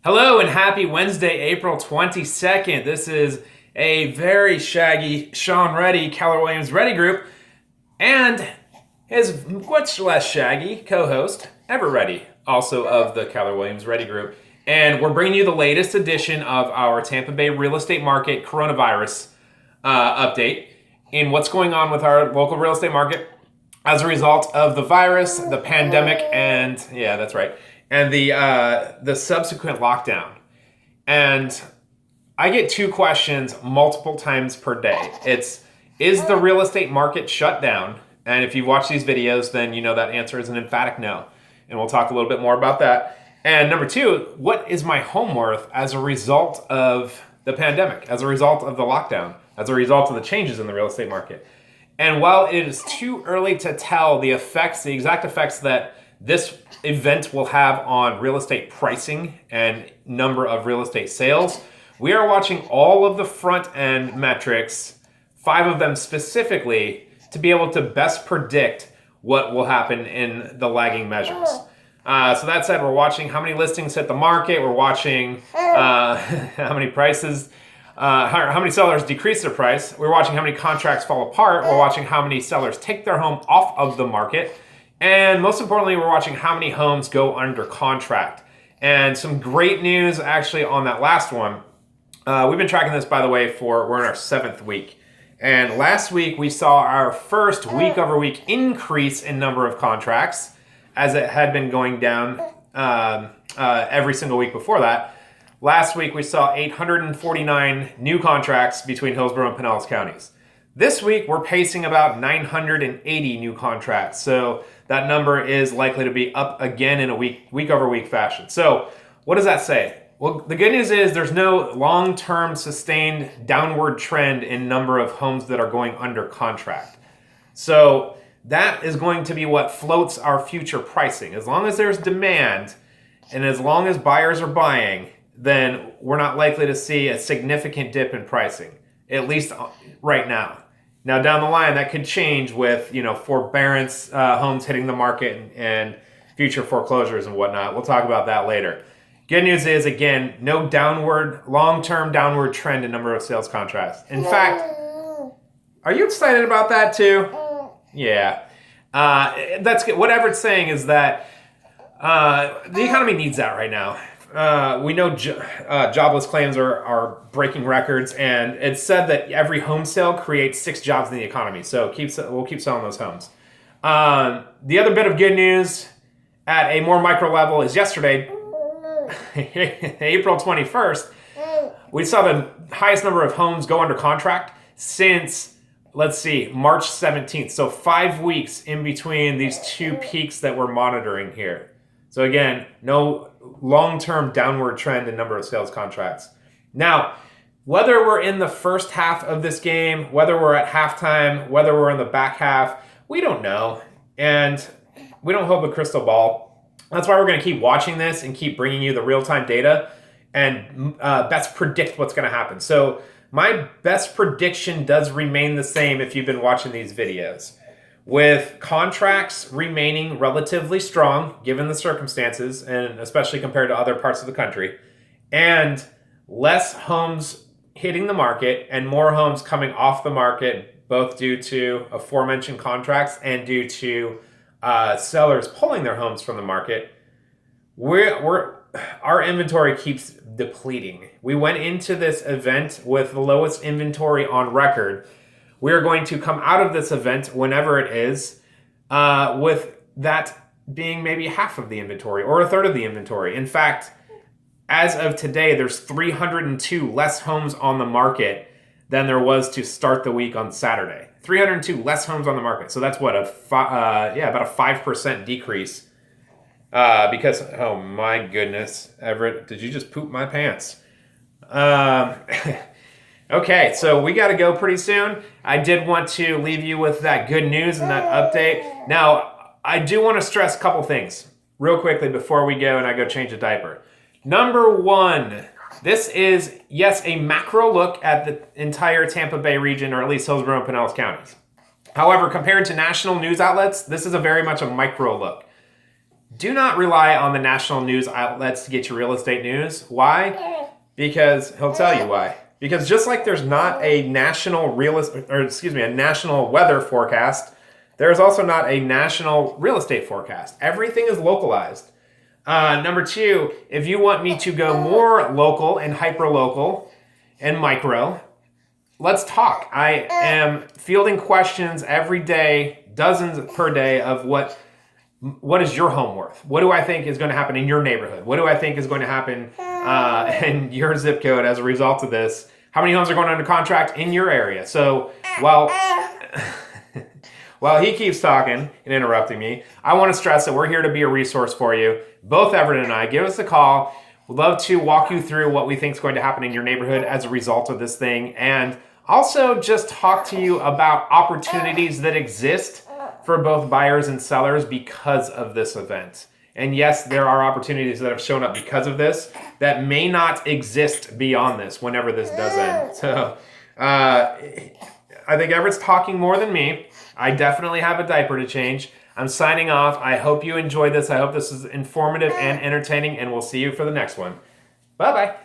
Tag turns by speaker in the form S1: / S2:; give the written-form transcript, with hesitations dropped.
S1: Hello and happy Wednesday, April 22nd. This is a very shaggy Sean Reddy, Keller Williams Reddy Group, and his much less shaggy co-host, Ever Reddy, also of the Keller Williams Reddy Group. And we're bringing you the latest edition of our Tampa Bay real estate market coronavirus update in what's going on with our local real estate market as a result of the virus, the pandemic, and yeah, that's right, and the subsequent lockdown. And I get two questions multiple times per day. Is the real estate market shut down? And if you've watched these videos, then you know that answer is an emphatic no. And we'll talk a little bit more about that. And number two, what is my home worth as a result of the pandemic, as a result of the lockdown, as a result of the changes in the real estate market? And while it is too early to tell the exact effects that this event will have on real estate pricing and number of real estate sales, we are watching all of the front end metrics, 5 of them specifically, to be able to best predict what will happen in the lagging measures. So that said, we're watching how many listings hit the market. We're watching how many prices, how many sellers decrease their price. We're watching how many contracts fall apart. We're watching how many sellers take their home off of the market. And most importantly, we're watching how many homes go under contract. And some great news actually on that last one. We've been tracking this, by the way, we're in our 7th week. And last week we saw our first week over week increase in number of contracts, as it had been going down every single week before that. Last week we saw 849 new contracts between Hillsborough and Pinellas counties. This week we're pacing about 980 new contracts. So that number is likely to be up again in a week over week fashion. So what does that say? Well, the good news is there's no long-term sustained downward trend in number of homes that are going under contract. So that is going to be what floats our future pricing. As long as there's demand and as long as buyers are buying, then we're not likely to see a significant dip in pricing, at least right now. Now, down the line, that could change with, forbearance homes hitting the market and future foreclosures and whatnot. We'll talk about that later. Good news is, again, no long-term downward trend in number of sales contracts. In fact, are you excited about that too? Yeah. That's good. What Everett's saying is that the economy needs that right now. We know jobless claims are breaking records, and it's said that every home sale creates 6 jobs in the economy. So we'll keep selling those homes. The other bit of good news at a more micro level is yesterday, April 21st, we saw the highest number of homes go under contract since, let's see, March 17th. So 5 weeks in between these two peaks that we're monitoring here. So again, no long-term downward trend in number of sales contracts. Now, whether we're in the first half of this game, whether we're at halftime, whether we're in the back half, we don't know. And we don't hold the crystal ball. That's why we're going to keep watching this and keep bringing you the real-time data and best predict what's going to happen. So my best prediction does remain the same if you've been watching these videos. With contracts remaining relatively strong, given the circumstances, and especially compared to other parts of the country, and less homes hitting the market and more homes coming off the market, both due to aforementioned contracts and due to sellers pulling their homes from the market, our inventory keeps depleting. We went into this event with the lowest inventory on record. We are going to come out of this event, whenever it is, with that being maybe half of the inventory or a third of the inventory. In fact, as of today, there's 302 less homes on the market than there was to start the week on Saturday. 302 less homes on the market. So that's what, about a 5% decrease. Because, oh my goodness, Everett, did you just poop my pants? Okay, so we got to go pretty soon. I did want to leave you with that good news and that update. Now, I do want to stress a couple things real quickly before we go and I go change a diaper. Number one, this is, yes, a macro look at the entire Tampa Bay region, or at least Hillsborough and Pinellas counties. However, compared to national news outlets, this is very much a micro look. Do not rely on the national news outlets to get your real estate news. Why? Because he'll tell you why. Because just like there's not a national a national weather forecast, there is also not a national real estate forecast. Everything is localized. Number two, if you want me to go more local and hyper-local and micro, let's talk. I am fielding questions every day, dozens per day, of what is your home worth? What do I think is going to happen in your neighborhood? What do I think is going to happen in your zip code as a result of this? How many homes are going under contract in your area? So while he keeps talking and interrupting me, I want to stress that we're here to be a resource for you. Both Everett and I, give us a call. We'd love to walk you through what we think is going to happen in your neighborhood as a result of this thing, and also just talk to you about opportunities that exist for both buyers and sellers because of this event. And yes, there are opportunities that have shown up because of this that may not exist beyond this whenever this does end. So I think Everett's talking more than me. I definitely have a diaper to change. I'm signing off. I hope you enjoyed this. I hope this is informative and entertaining, and we'll see you for the next one. Bye-bye.